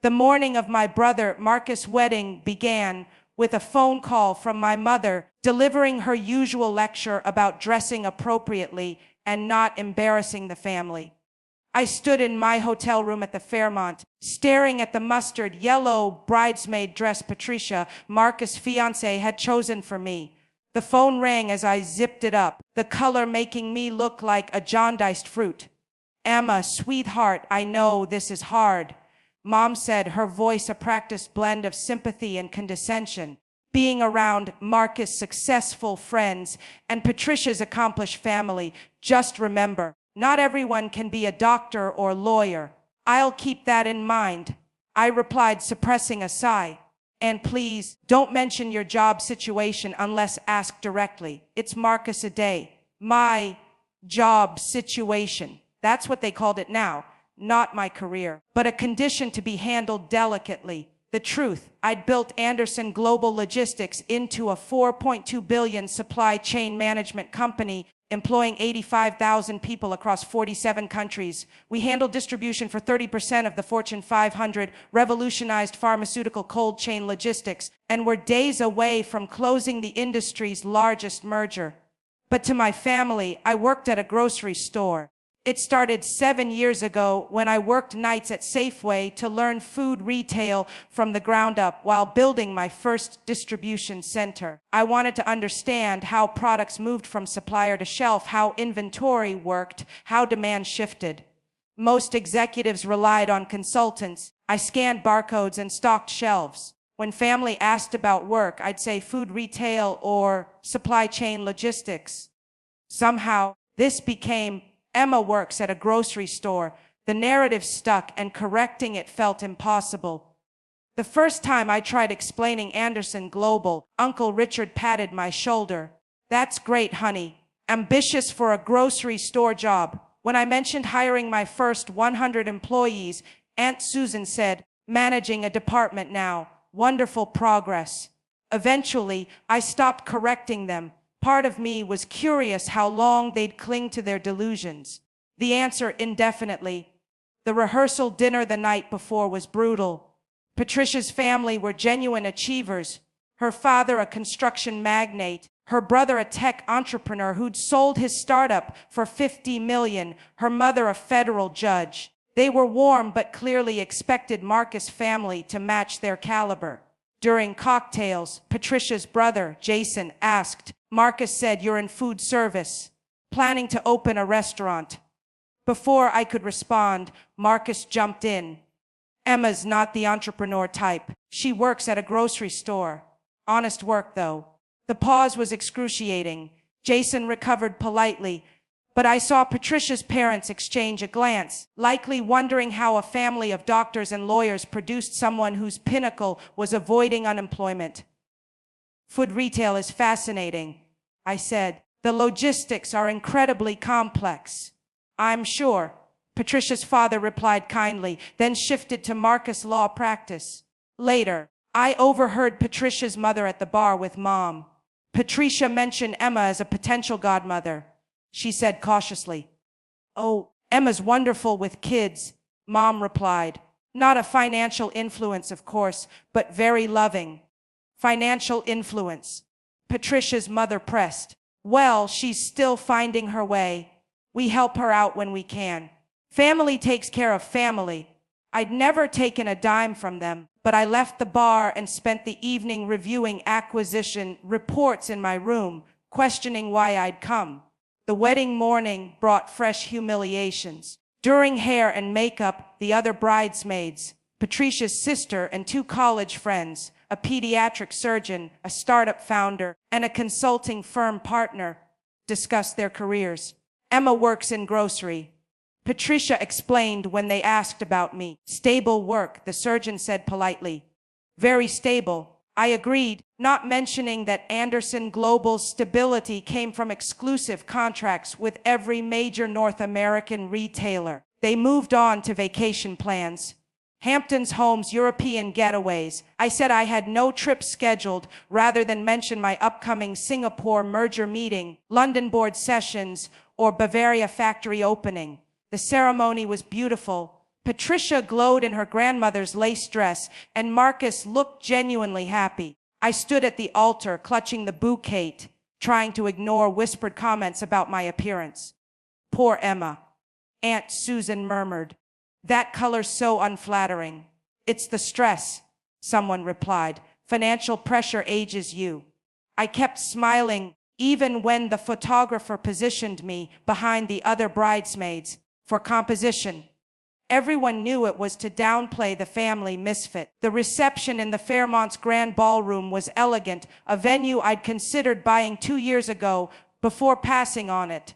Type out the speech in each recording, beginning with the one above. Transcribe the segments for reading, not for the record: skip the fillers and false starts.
The morning of my brother Marcus' wedding began with a phone call from my mother delivering her usual lecture about dressing appropriately and not embarrassing the family. I stood in my hotel room at the Fairmont, staring at the mustard yellow bridesmaid dress Patricia, Marcus' fiancée, had chosen for me. The phone rang as I zipped it up, the color making me look like a jaundiced fruit. "Emma, sweetheart, I know this is hard," Mom said, her voice a practiced blend of sympathy and condescension. Being around Marcus' successful friends and Patricia's accomplished family, just remember, not everyone can be a doctor or lawyer. "I'll keep that in mind," I replied, suppressing a sigh. "And please, don't mention your job situation unless asked directly. It's Marcus a day." My job situation. That's what they called it now. Not my career, but a condition to be handled delicately. The truth, I'd built Anderson Global Logistics into a $4.2 billion supply chain management company, employing 85,000 people across 47 countries. We handled distribution for 30% of the Fortune 500, revolutionized pharmaceutical cold chain logistics, and were days away from closing the industry's largest merger. But to my family, I worked at a grocery store. It started 7 years ago when I worked nights at Safeway to learn food retail from the ground up while building my first distribution center. I wanted to understand how products moved from supplier to shelf, how inventory worked, how demand shifted. Most executives relied on consultants. I scanned barcodes and stocked shelves. When family asked about work, I'd say food retail or supply chain logistics. Somehow, this became "Emma works at a grocery store." The narrative stuck, and correcting it felt impossible. The first time I tried explaining Anderson Global, Uncle Richard patted my shoulder. "That's great, honey. Ambitious for a grocery store job." When I mentioned hiring my first 100 employees, Aunt Susan said, "Managing a department now. Wonderful progress." Eventually, I stopped correcting them. Part of me was curious how long they'd cling to their delusions. The answer, indefinitely. The rehearsal dinner the night before was brutal. Patricia's family were genuine achievers. Her father a construction magnate, her brother a tech entrepreneur who'd sold his startup for $50 million, her mother a federal judge. They were warm but clearly expected Marcus' family to match their caliber. During cocktails, Patricia's brother, Jason, asked, "Marcus said you're in food service, planning to open a restaurant." Before I could respond, Marcus jumped in. "Emma's not the entrepreneur type. She works at a grocery store. Honest work, though." The pause was excruciating. Jason recovered politely, but I saw Patricia's parents exchange a glance, likely wondering how a family of doctors and lawyers produced someone whose pinnacle was avoiding unemployment. "Food retail is fascinating," I said. "The logistics are incredibly complex." "I'm sure," Patricia's father replied kindly, then shifted to Marcus' law practice. Later, I overheard Patricia's mother at the bar with Mom. "Patricia mentioned Emma as a potential godmother," she said cautiously. "Oh, Emma's wonderful with kids," Mom replied. "Not a financial influence, of course, but very loving." "Financial influence," Patricia's mother pressed. "Well, she's still finding her way. We help her out when we can. Family takes care of family." I'd never taken a dime from them, but I left the bar and spent the evening reviewing acquisition reports in my room, questioning why I'd come. The wedding morning brought fresh humiliations. During hair and makeup, the other bridesmaids, Patricia's sister and 2 college friends, a pediatric surgeon, a startup founder, and a consulting firm partner, discussed their careers. "Emma works in grocery," Patricia explained when they asked about me. "Stable work," the surgeon said politely. "Very stable," I agreed, not mentioning that Anderson Global's stability came from exclusive contracts with every major North American retailer. They moved on to vacation plans. Hamptons homes, European getaways. I said I had no trips scheduled rather than mention my upcoming Singapore merger meeting, London board sessions, or Bavaria factory opening. The ceremony was beautiful, Patricia glowed in her grandmother's lace dress, and Marcus looked genuinely happy. I stood at the altar, clutching the bouquet, trying to ignore whispered comments about my appearance. Poor Emma, Aunt Susan murmured. That color's so unflattering. It's the stress, someone replied. Financial pressure ages you. I kept smiling, even when the photographer positioned me behind the other bridesmaids for composition. Everyone knew it was to downplay the family misfit. The reception in the Fairmont's Grand Ballroom was elegant, a venue I'd considered buying 2 years ago before passing on it.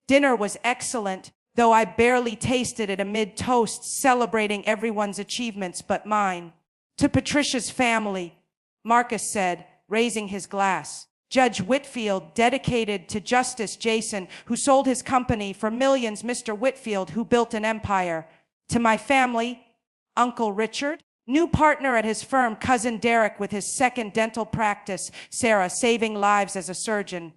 Dinner was excellent, though I barely tasted it amid toasts celebrating everyone's achievements but mine. To Patricia's family, Marcus said, raising his glass. Judge Whitfield, dedicated to Justice Jason, who sold his company for millions. Mr. Whitfield, who built an empire. To my family, Uncle Richard, new partner at his firm. Cousin Derek, with his second dental practice. Sarah, saving lives as a surgeon.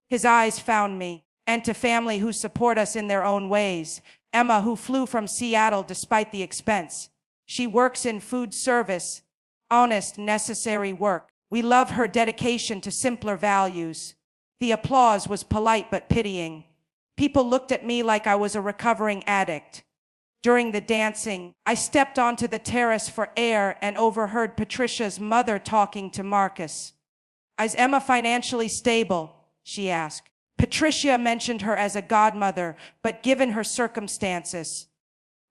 His eyes found me. And to family who support us in their own ways. Emma, who flew from Seattle despite the expense. She works in food service. Honest, necessary work. We love her dedication to simpler values. The applause was polite but pitying. People looked at me like I was a recovering addict. During the dancing, I stepped onto the terrace for air and overheard Patricia's mother talking to Marcus. Is Emma financially stable? She asked. Patricia mentioned her as a godmother, but given her circumstances.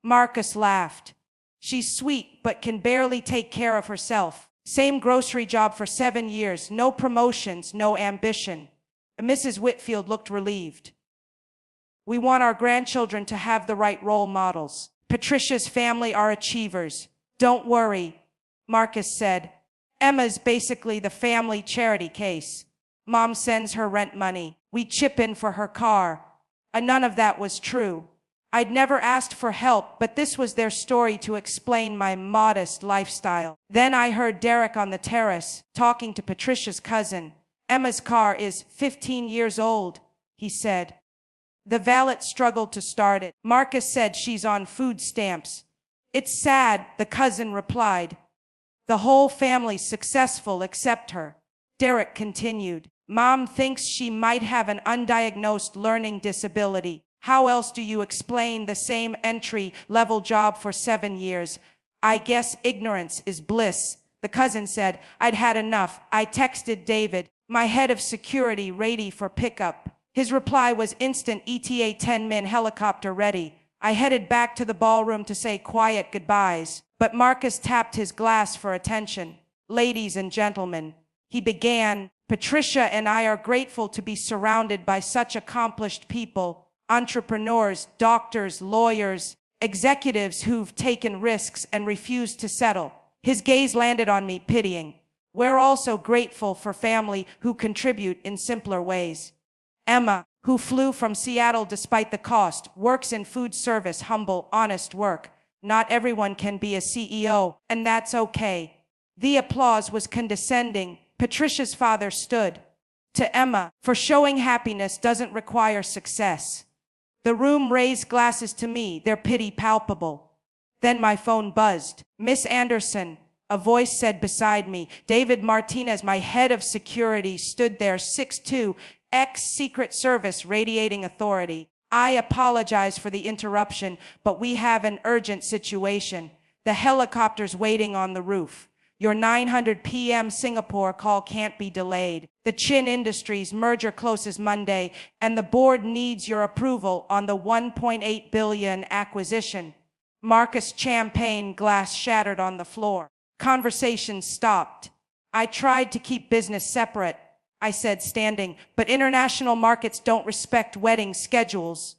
Marcus laughed. She's sweet, but can barely take care of herself. Same grocery job for 7 years, no promotions, no ambition. Mrs. Whitfield looked relieved. We want our grandchildren to have the right role models. Patricia's family are achievers. Don't worry, Marcus said. Emma's basically the family charity case. Mom sends her rent money. We chip in for her car. None of that was true. I'd never asked for help, but this was their story to explain my modest lifestyle. Then I heard Derek on the terrace, talking to Patricia's cousin. Emma's car is 15 years old, he said. The valet struggled to start it. Marcus said she's on food stamps. It's sad, the cousin replied. The whole family's successful except her. Derek continued. Mom thinks she might have an undiagnosed learning disability. How else do you explain the same entry-level job for 7 years? I guess ignorance is bliss, the cousin said. I'd had enough. I texted David, my head of security, ready for pickup. His reply was instant. ETA 10-min helicopter ready. I headed back to the ballroom to say quiet goodbyes, but Marcus tapped his glass for attention. Ladies and gentlemen, he began, Patricia and I are grateful to be surrounded by such accomplished people. Entrepreneurs, doctors, lawyers, executives who've taken risks and refused to settle. His gaze landed on me, pitying. We're also grateful for family who contribute in simpler ways. Emma, who flew from Seattle despite the cost, works in food service, humble, honest work. Not everyone can be a CEO, and that's okay. The applause was condescending. Patricia's father stood. To Emma, for showing happiness doesn't require success. The room raised glasses to me, their pity palpable. Then my phone buzzed. Miss Anderson, a voice said beside me. David Martinez, my head of security, stood there, 6'2", ex-Secret Service, radiating authority. I apologize for the interruption, but we have an urgent situation. The helicopter's waiting on the roof. Your 9:00 p.m. Singapore call can't be delayed. The Chin Industries merger closes Monday, and the board needs your approval on the $1.8 billion acquisition. Marcus' champagne glass shattered on the floor. Conversation stopped. I tried to keep business separate, I said, standing, but international markets don't respect wedding schedules.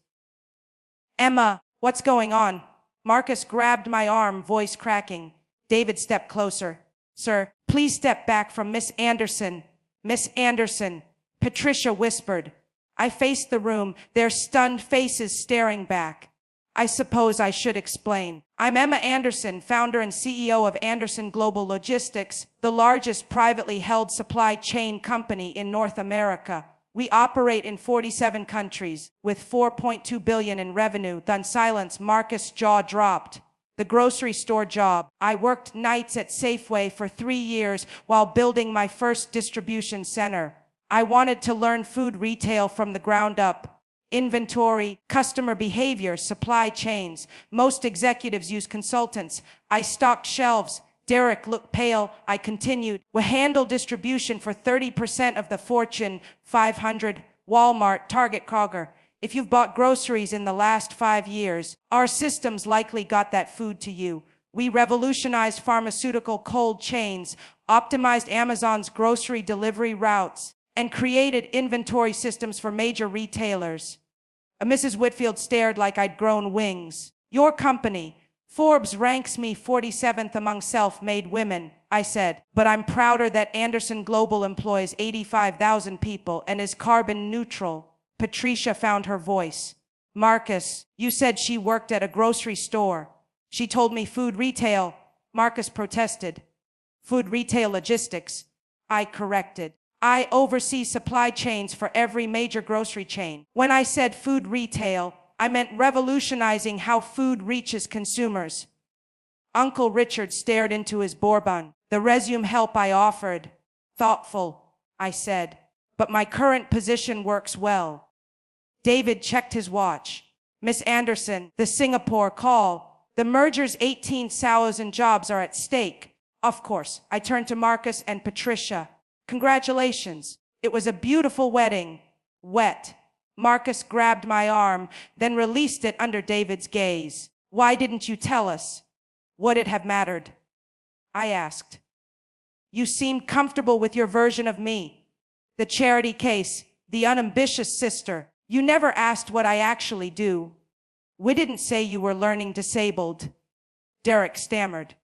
Emma, what's going on? Marcus grabbed my arm, voice cracking. David stepped closer. Sir, please step back from Miss Anderson. Miss Anderson, Patricia whispered. I faced the room, their stunned faces staring back. I suppose I should explain. I'm Emma Anderson, founder and CEO of Anderson Global Logistics, the largest privately held supply chain company in North America. We operate in 47 countries with 4.2 billion in revenue. Then silence. Marcus' jaw dropped. The grocery store job. I worked nights at Safeway for 3 years while building my first distribution center. I wanted to learn food retail from the ground up. Inventory, customer behavior, supply chains. Most executives use consultants. I stocked shelves. Derek looked pale. I continued. We handle distribution for 30% of the Fortune 500, Walmart, Target, Kroger. If you've bought groceries in the last 5 years, our systems likely got that food to you. We revolutionized pharmaceutical cold chains, optimized Amazon's grocery delivery routes, and created inventory systems for major retailers. Mrs. Whitfield stared like I'd grown wings. Your company, Forbes, ranks me 47th among self-made women, I said, but I'm prouder that Anderson Global employs 85,000 people and is carbon neutral. Patricia found her voice. Marcus, you said she worked at a grocery store. She told me food retail. Marcus protested. Food retail logistics. I corrected. I oversee supply chains for every major grocery chain. When I said food retail, I meant revolutionizing how food reaches consumers. Uncle Richard stared into his bourbon. The resume help I offered. Thoughtful, I said, but my current position works well. David checked his watch. Miss Anderson, the Singapore call. The merger's 18,000 jobs are at stake. Of course, I turned to Marcus and Patricia. Congratulations. It was a beautiful wedding. Wet. Marcus grabbed my arm, then released it under David's gaze. Why didn't you tell us? Would it have mattered? I asked. You seemed comfortable with your version of me. The charity case, the unambitious sister. You never asked what I actually do. We didn't say you were learning disabled. Derek stammered.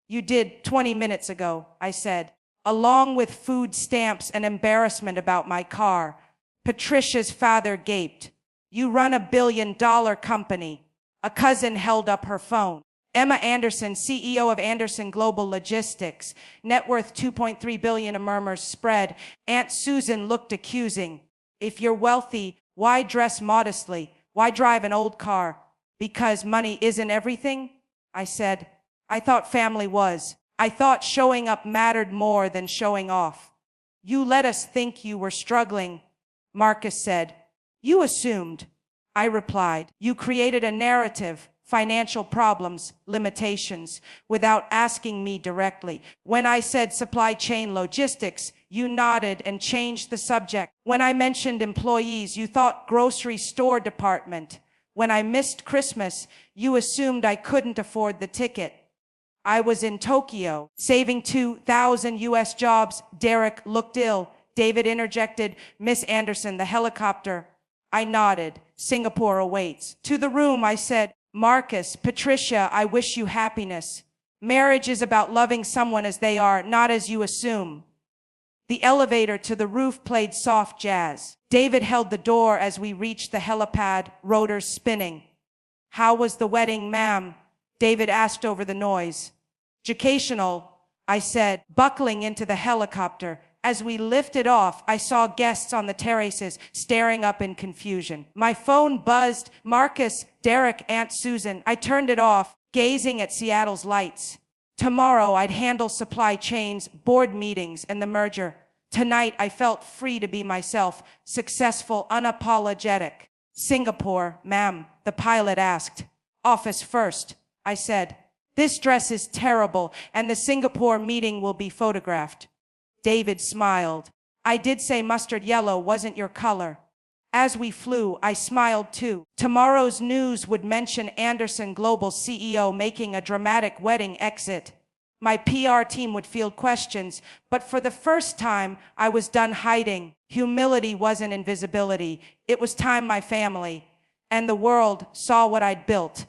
You did 20 minutes ago, I said, along with food stamps and embarrassment about my car. Patricia's father gaped. You run $1 billion company. A cousin held up her phone. Emma Anderson, CEO of Anderson Global Logistics. Net worth $2.3 billion. Murmurs spread. Aunt Susan looked accusing. If you're wealthy, why dress modestly? Why drive an old car? Because money isn't everything? I said. I thought family was. I thought showing up mattered more than showing off. You let us think you were struggling, Marcus said. You assumed. I replied. You created a narrative, financial problems, limitations, without asking me directly. When I said supply chain logistics, you nodded and changed the subject. When I mentioned employees, you thought grocery store department. When I missed Christmas, you assumed I couldn't afford the ticket. I was in Tokyo, saving 2,000 US jobs. Derek looked ill. David interjected, Miss Anderson, the helicopter. I nodded. Singapore awaits. To the room, I said, Marcus, Patricia, I wish you happiness. Marriage is about loving someone as they are, not as you assume. The elevator to the roof played soft jazz. David held the door as we reached the helipad, rotors spinning. How was the wedding, ma'am? David asked over the noise. Educational, I said, buckling into the helicopter. As we lifted off, I saw guests on the terraces staring up in confusion. My phone buzzed. Marcus, Derek, Aunt Susan. I turned it off, gazing at Seattle's lights. Tomorrow I'd handle supply chains, board meetings, and the merger. Tonight I felt free to be myself, successful, unapologetic. Singapore, ma'am, the pilot asked. Office first, I said. This dress is terrible, and the Singapore meeting will be photographed. David smiled. I did say mustard yellow wasn't your color. As we flew, I smiled too. Tomorrow's news would mention Anderson Global CEO making a dramatic wedding exit. My PR team would field questions, but for the first time, I was done hiding. Humility wasn't invisibility. It was time my family and the world saw what I'd built.